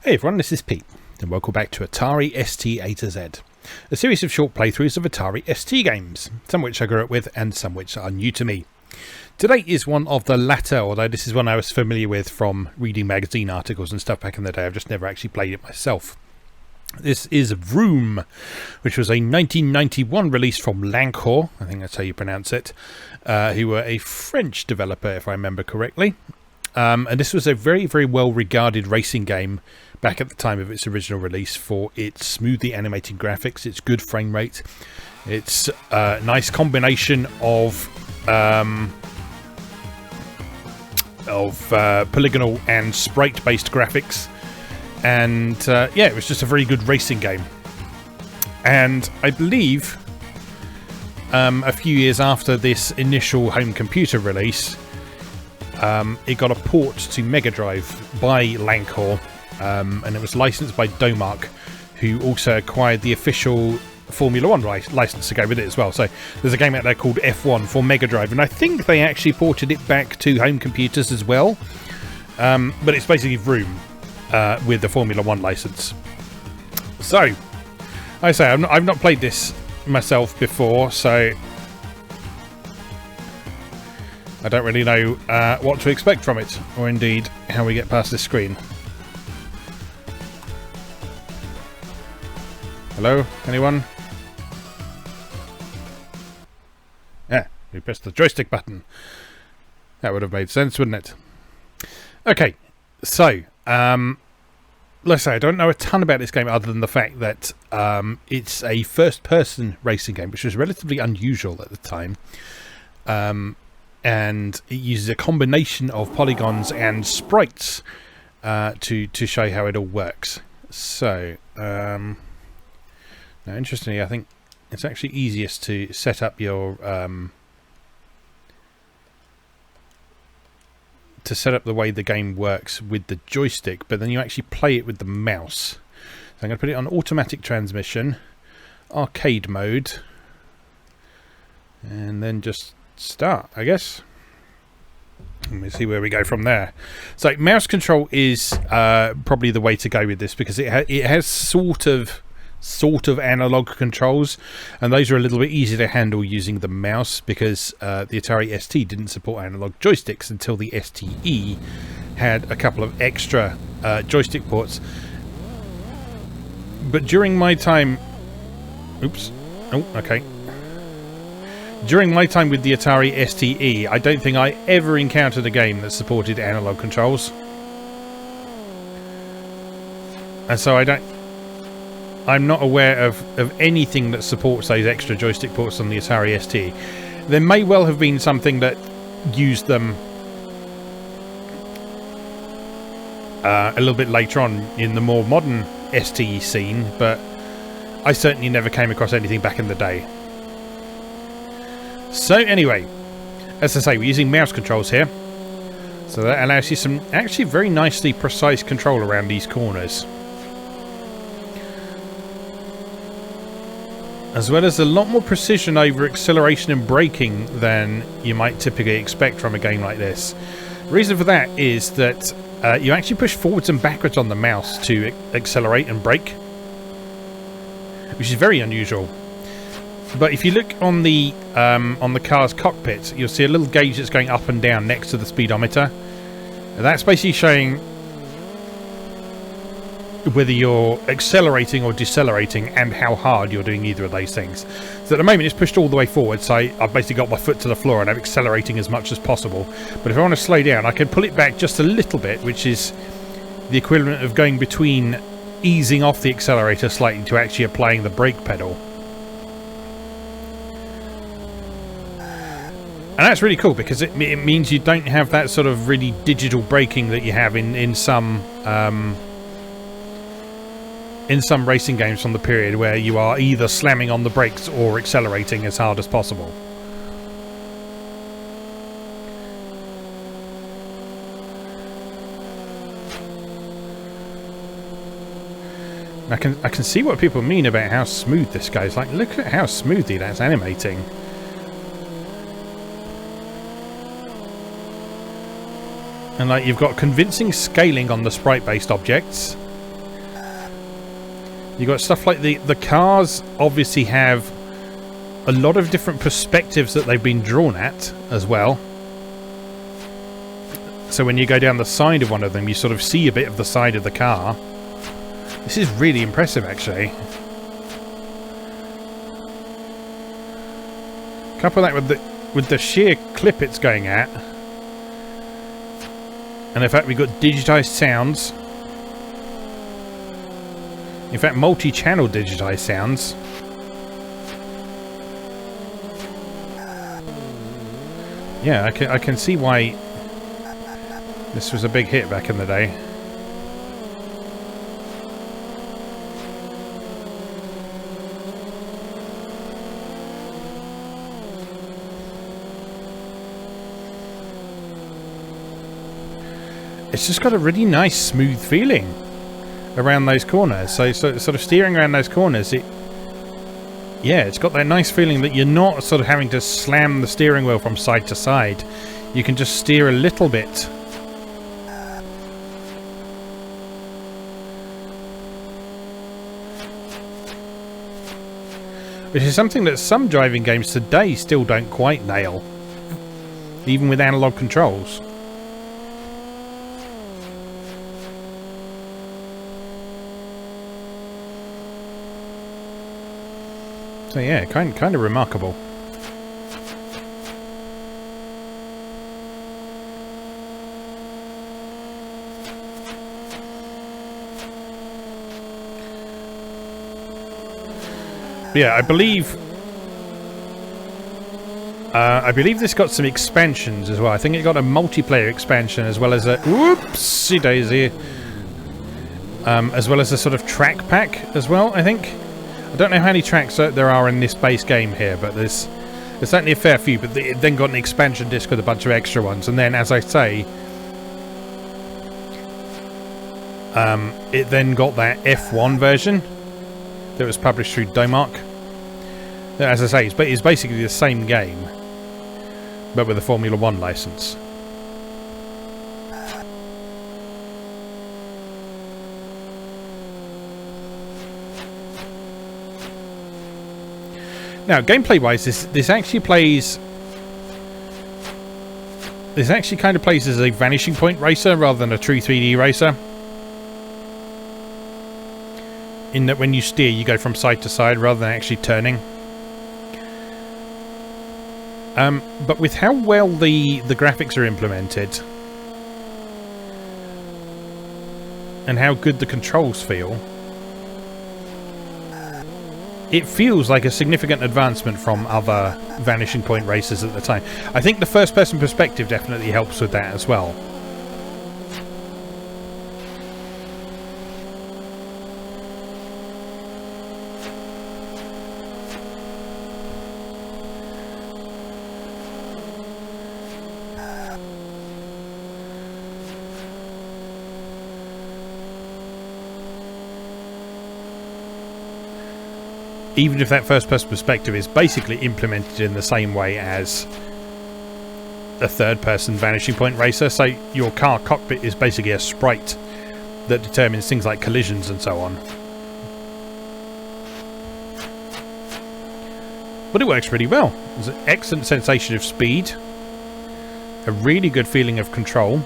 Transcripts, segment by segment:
Hey everyone, this is Pete, and welcome back to Atari ST A to Z, a series of short playthroughs of Atari ST games, some which I grew up with and some which are new to me. Today is one of the latter, although this is one I was familiar with from reading magazine articles and stuff back in the day. I've just never actually played it myself. This is Vroom, which was a 1991 release from Lancor, I think that's how you pronounce it, who were a French developer if I remember correctly. And this was a very, very well regarded racing game back at the time of its original release for its smoothly animated graphics, its good frame rate, its nice combination of polygonal and sprite based graphics, and yeah, it was just a very good racing game. And I believe a few years after this initial home computer release, it got a port to Mega Drive by Lancor, and it was licensed by Domark, who also acquired the official Formula 1 license to go with it as well. So there's a game out there called F1 for Mega Drive, and I think they actually ported it back to home computers as well. But it's basically Vroom with the Formula 1 license. So, I say, I've not played this myself before, so I don't really know what to expect from it, or indeed how we get past this screen. Hello? Anyone? Yeah, we pressed the joystick button. That would have made sense, wouldn't it? Okay, so, let's say I don't know a ton about this game other than the fact that it's a first-person racing game, which was relatively unusual at the time. And it uses a combination of polygons and sprites to show you how it all works. So, now interestingly, I think it's actually easiest to set up your the way the game works with the joystick, but then you actually play it with the mouse. So I'm going to put it on automatic transmission, arcade mode, and then just start, I guess. Let me see where we go from there. So mouse control is probably the way to go with this, because it has sort of analog controls, and those are a little bit easier to handle using the mouse, because the Atari ST didn't support analog joysticks until the STE had a couple of extra joystick ports. But during my time, during my time with the Atari STE, I don't think I ever encountered a game that supported analog controls. And so I'm not aware of anything that supports those extra joystick ports on the Atari ST. There may well have been something that used them a little bit later on in the more modern STE scene, but I certainly never came across anything back in the day. So anyway, as I say, we're using mouse controls here, so that allows you some actually very nicely precise control around these corners, as well as a lot more precision over acceleration and braking than you might typically expect from a game like this. The reason for that is that you actually push forwards and backwards on the mouse to accelerate and brake, which is very unusual. But if you look on the car's cockpit, you'll see a little gauge that's going up and down next to the speedometer. And that's basically showing whether you're accelerating or decelerating and how hard you're doing either of those things. So at the moment it's pushed all the way forward, so I've basically got my foot to the floor and I'm accelerating as much as possible. But if I want to slow down, I can pull it back just a little bit, which is the equivalent of going between easing off the accelerator slightly to actually applying the brake pedal. And that's really cool, because it means you don't have that sort of really digital braking that you have in some racing games from the period, where you are either slamming on the brakes or accelerating as hard as possible. I can see what people mean about how smooth this goes. Like, look at how smoothly that's animating. And like, you've got convincing scaling on the sprite-based objects, You got stuff like the cars obviously have a lot of different perspectives that they've been drawn at as well. So when you go down the side of one of them, you sort of see a bit of the side of the car. This is really impressive, actually. Couple that with the sheer clip it's going at, and in fact we've got digitized sounds. In fact, multi-channel digitized sounds. Yeah, I can see why this was a big hit back in the day. It's just got a really nice, smooth feeling around those corners. So sort of steering around those corners, yeah, it's got that nice feeling that you're not sort of having to slam the steering wheel from side to side. You can just steer a little bit. Which is something that some driving games today still don't quite nail, even with analog controls. So yeah, kind of remarkable. Yeah, I believe this got some expansions as well. I think it got a multiplayer expansion as well as a whoopsie daisy, as well as a sort of track pack as well. I think. I don't know how many tracks there are in this base game here, but there's certainly a fair few. But it then got an expansion disc with a bunch of extra ones, and then, as I say, it then got that F1 version that was published through Domark. As I say, it's basically the same game, but with a Formula 1 license. Now, gameplay-wise, this actually kind of plays as a vanishing point racer rather than a true 3D racer. In that when you steer, you go from side to side rather than actually turning. But with how well the graphics are implemented and how good the controls feel, it feels like a significant advancement from other vanishing point racers at the time. I think the first-person perspective definitely helps with that as well. Even if that first-person perspective is basically implemented in the same way as a third-person vanishing point racer, so your car cockpit is basically a sprite that determines things like collisions and so on. But it works really well. There's an excellent sensation of speed, a really good feeling of control.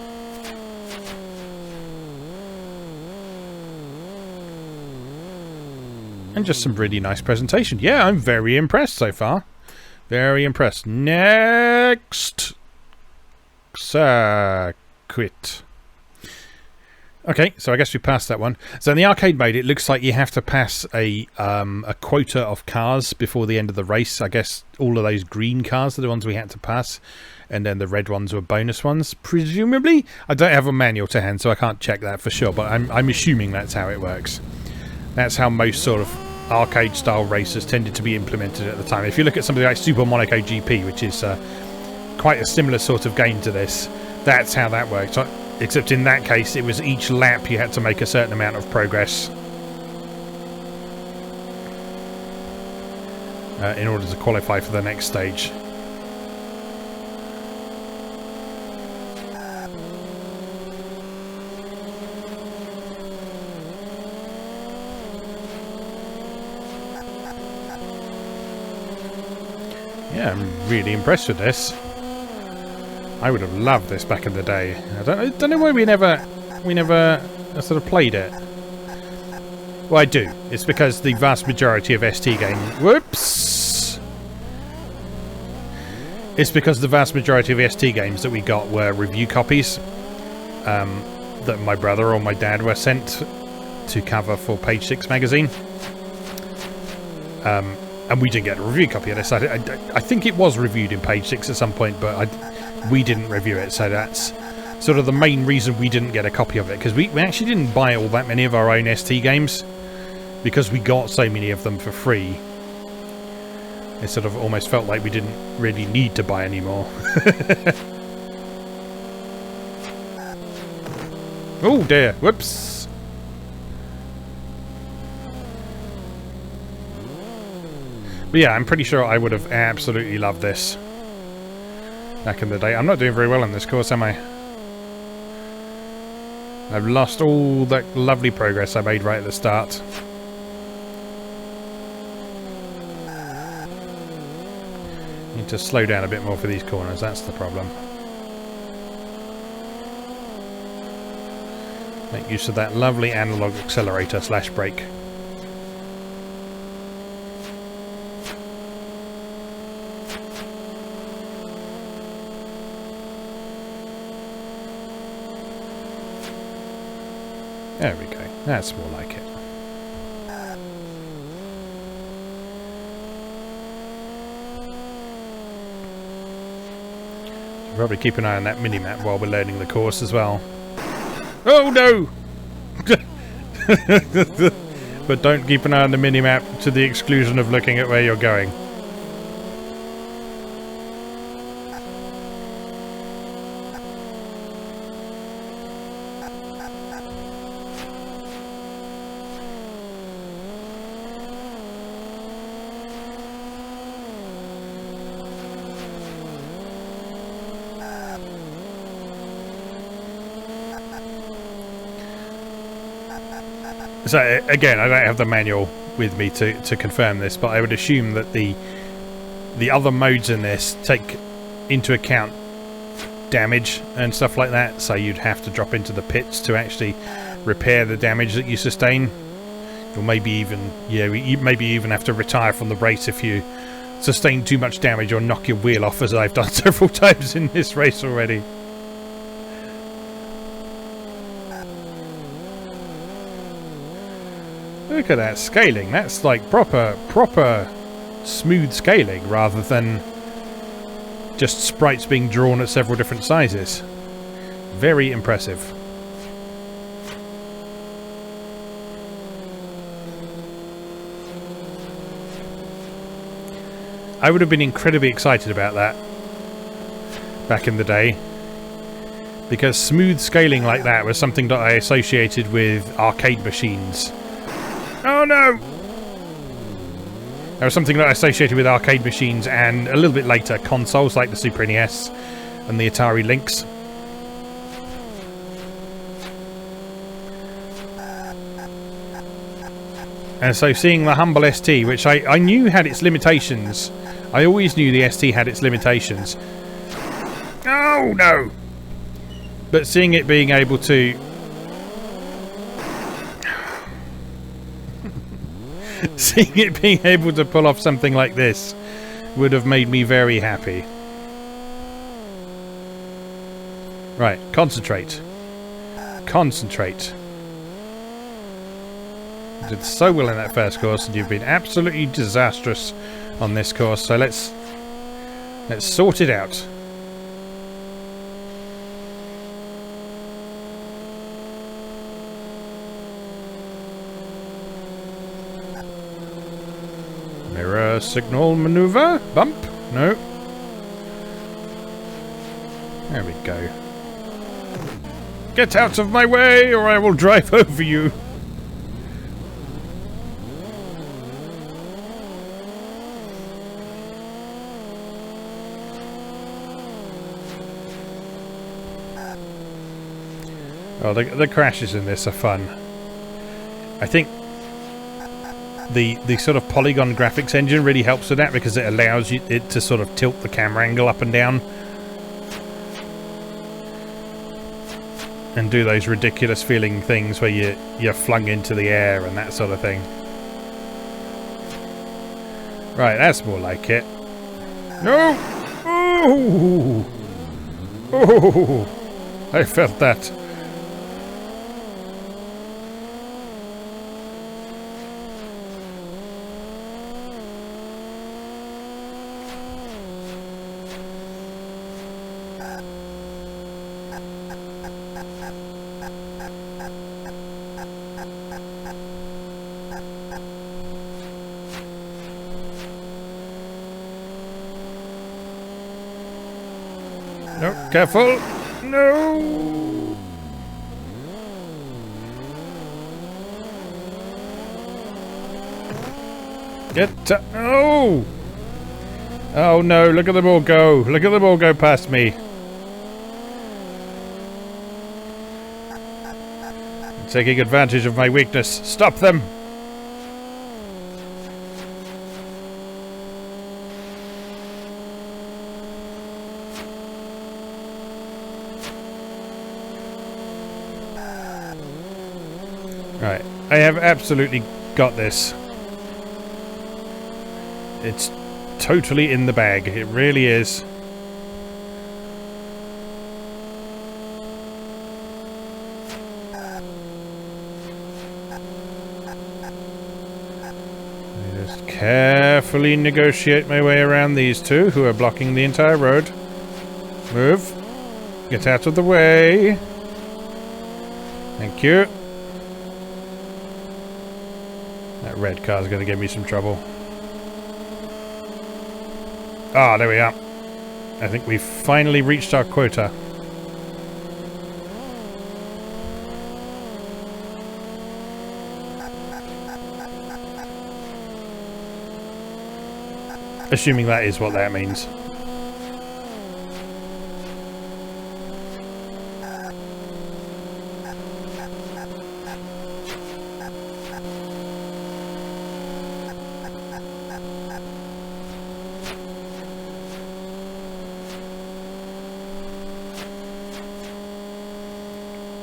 And just some really nice presentation. Yeah, I'm very impressed so far. Very impressed. Next circuit. Okay, so I guess we passed that one. So in the arcade mode, it looks like you have to pass a quota of cars before the end of the race. I guess all of those green cars are the ones we had to pass, and then the red ones were bonus ones, presumably. I don't have a manual to hand, so I can't check that for sure, but I'm assuming that's how it works. That's how most sort of arcade-style races tended to be implemented at the time. If you look at something like Super Monaco GP, which is quite a similar sort of game to this, that's how that works. Except in that case, it was each lap you had to make a certain amount of progress in order to qualify for the next stage. Yeah, I'm really impressed with this. I would have loved this back in the day. I don't know why we never sort of played it. Well, I do. It's because the vast majority of ST games... Whoops! It's because the vast majority of ST games that we got were review copies that my brother or my dad were sent to cover for Page 6 magazine. And we didn't get a review copy of this. I think it was reviewed in Page 6 at some point, but we didn't review it, so that's sort of the main reason we didn't get a copy of it, because we actually didn't buy all that many of our own ST games, because we got so many of them for free. It sort of almost felt like we didn't really need to buy any more. Oh dear, whoops. But yeah, I'm pretty sure I would have absolutely loved this back in the day. I'm not doing very well on this course, am I? I've lost all that lovely progress I made right at the start. Need to slow down a bit more for these corners, that's the problem. Make use of that lovely analog accelerator slash brake. There we go. That's more like it. Should probably keep an eye on that mini-map while we're learning the course as well. Oh no! But don't keep an eye on the mini-map to the exclusion of looking at where you're going. So again, I don't have the manual with me to confirm this, but I would assume that the other modes in this take into account damage and stuff like that, so you'd have to drop into the pits to actually repair the damage that you sustain, or maybe even, yeah, you maybe even have to retire from the race if you sustain too much damage or knock your wheel off, as I've done several times in this race already. Look at that scaling. That's like proper smooth scaling rather than just sprites being drawn at several different sizes. Very impressive. I would have been incredibly excited about that back in the day, because smooth scaling like that was something that I associated with arcade machines. Oh no! There was something that I associated with arcade machines and a little bit later consoles like the Super NES and the Atari Lynx. And so seeing the humble ST, which I knew had its limitations. I always knew the ST had its limitations. Oh no! But seeing it being able to... seeing it being able to pull off something like this would have made me very happy. Right, concentrate. Concentrate. You did so well in that first course, and you've been absolutely disastrous on this course, so let's sort it out. Mirror signal maneuver? Bump? No. There we go. Get out of my way or I will drive over you. Oh, the crashes in this are fun. I think the sort of polygon graphics engine really helps with that, because it allows it to sort of tilt the camera angle up and down and do those ridiculous feeling things where you're flung into the air and that sort of thing. Right, that's more like it. No! Oh! Oh! I felt that. No, careful! No! Oh! Oh no, look at them all go! Look at them all go past me! Taking advantage of my weakness. Stop them! Right, I have absolutely got this. It's totally in the bag. It really is. I just carefully negotiate my way around these two who are blocking the entire road. Move. Get out of the way. Thank you. That red car's going to give me some trouble. Ah, there we are. I think we've finally reached our quota. Assuming that is what that means.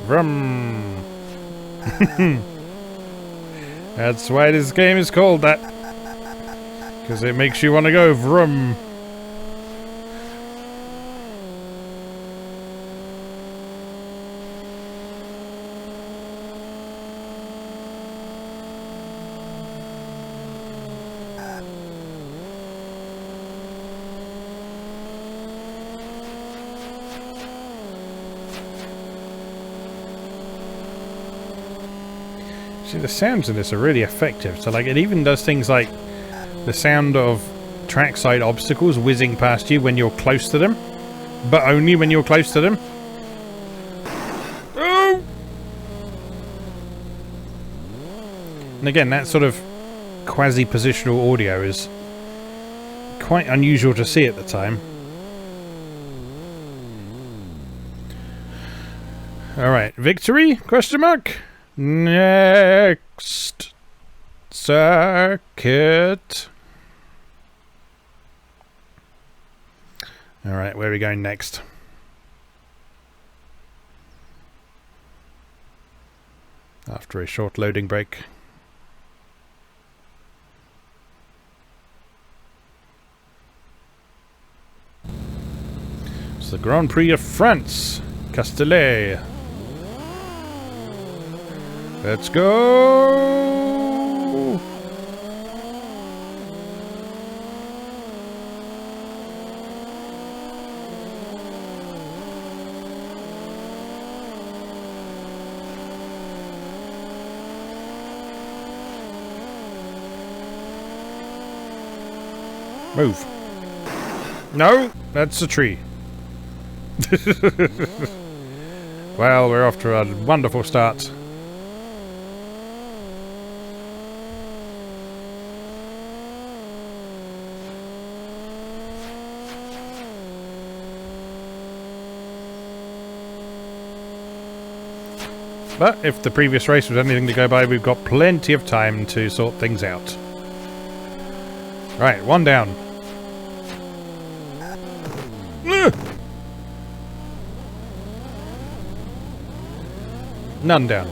Vroom. That's why this game is called that. Because it makes you want to go vroom. See, the sounds in this are really effective. So, like, it even does things like the sound of trackside obstacles whizzing past you when you're close to them, but only when you're close to them. Oh! And again, that sort of quasi-positional audio is quite unusual to see at the time. Alright, victory? Question mark? Next circuit. Alright, where are we going next? After a short loading break. It's the Grand Prix of France, Castellet. Let's go! Move. No, that's a tree. Well, we're off to a wonderful start. But if the previous race was anything to go by, we've got plenty of time to sort things out. Right, one down. None down.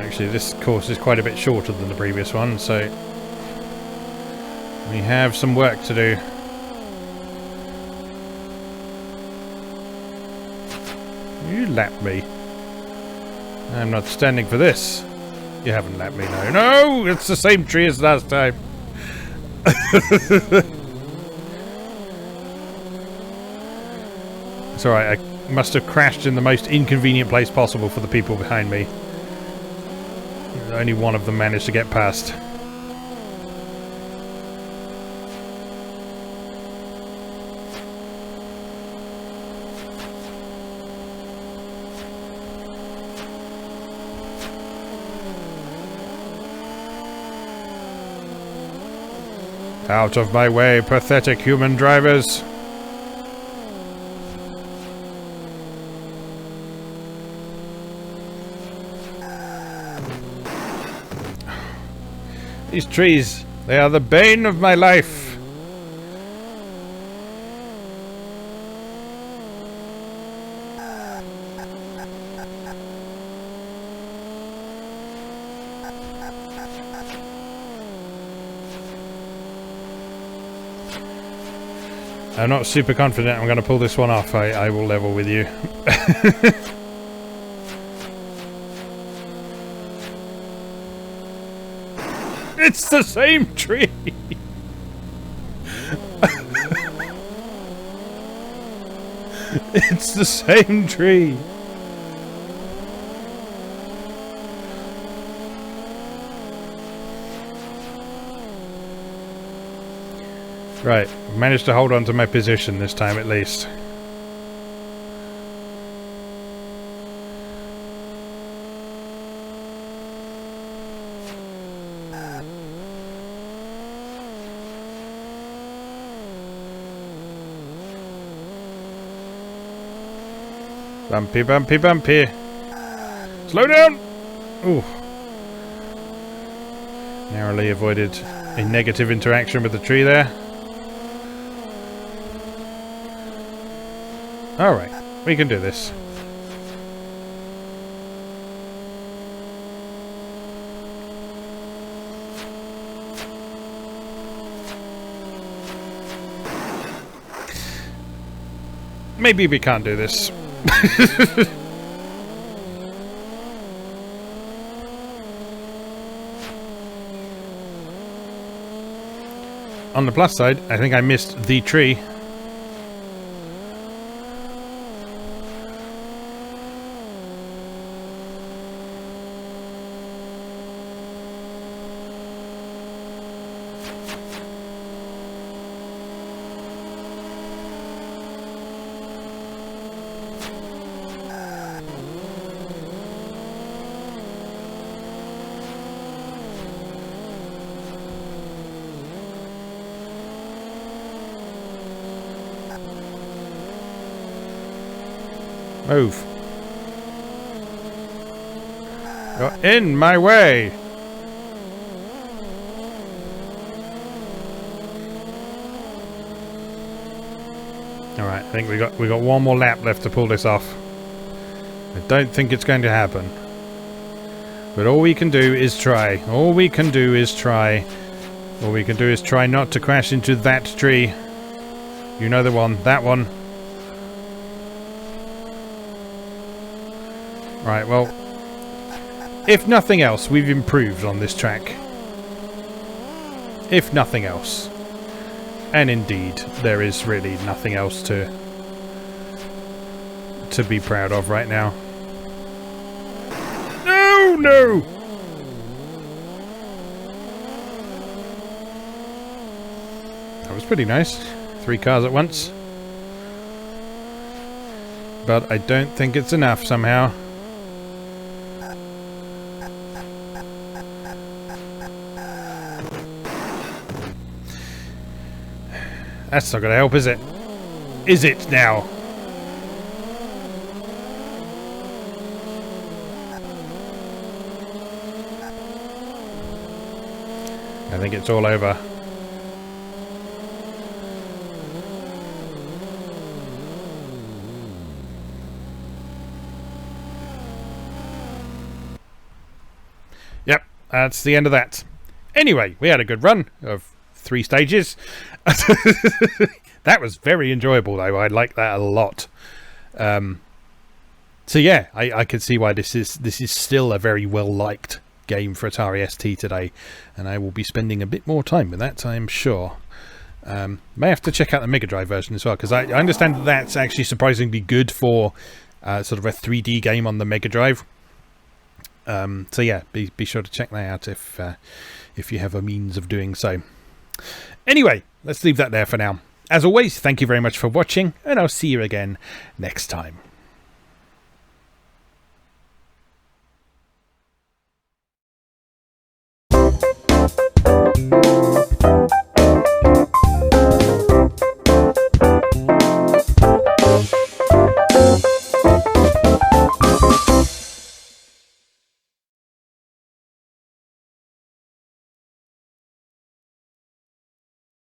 Actually, this course is quite a bit shorter than the previous one, so we have some work to do. You lapped me. I'm not standing for this. You haven't lapped me, no. No! It's the same tree as last time. It's alright, I must have crashed in the most inconvenient place possible for the people behind me. Only one of them managed to get past. Out of my way, pathetic human drivers! These trees, they are the bane of my life. I'm not super confident I'm going to pull this one off. I will level with you. It's the same tree! It's the same tree! Right, I've managed to hold on to my position this time at least. Bumpy, bumpy, bumpy. Slow down! Ooh. Narrowly avoided a negative interaction with the tree there. Alright, we can do this. Maybe we can't do this. On the plus side, I think I missed the tree. Move. You're in my way. Alright, I think we got one more lap left to pull this off. I don't think it's going to happen. But all we can do is try. All we can do is try. All we can do is try not to crash into that tree. You know the one. That one. Right, well, if nothing else, we've improved on this track. If nothing else. And indeed, there is really nothing else to be proud of right now. No, no! That was pretty nice. 3 cars at once. But I don't think it's enough somehow. That's not going to help, is it? Is it now? I think it's all over. Yep, that's the end of that. Anyway, we had a good run of 3 stages. That was very enjoyable, though. I like that a lot. So yeah, I can see why this is still a very well liked game for Atari ST today, and I will be spending a bit more time with that, I'm sure. May have to check out the Mega Drive version as well, because I understand that that's actually surprisingly good for sort of a 3D game on the Mega Drive. So yeah, be sure to check that out if you have a means of doing so. Anyway, let's leave that there for now. As always, thank you very much for watching, and I'll see you again next time.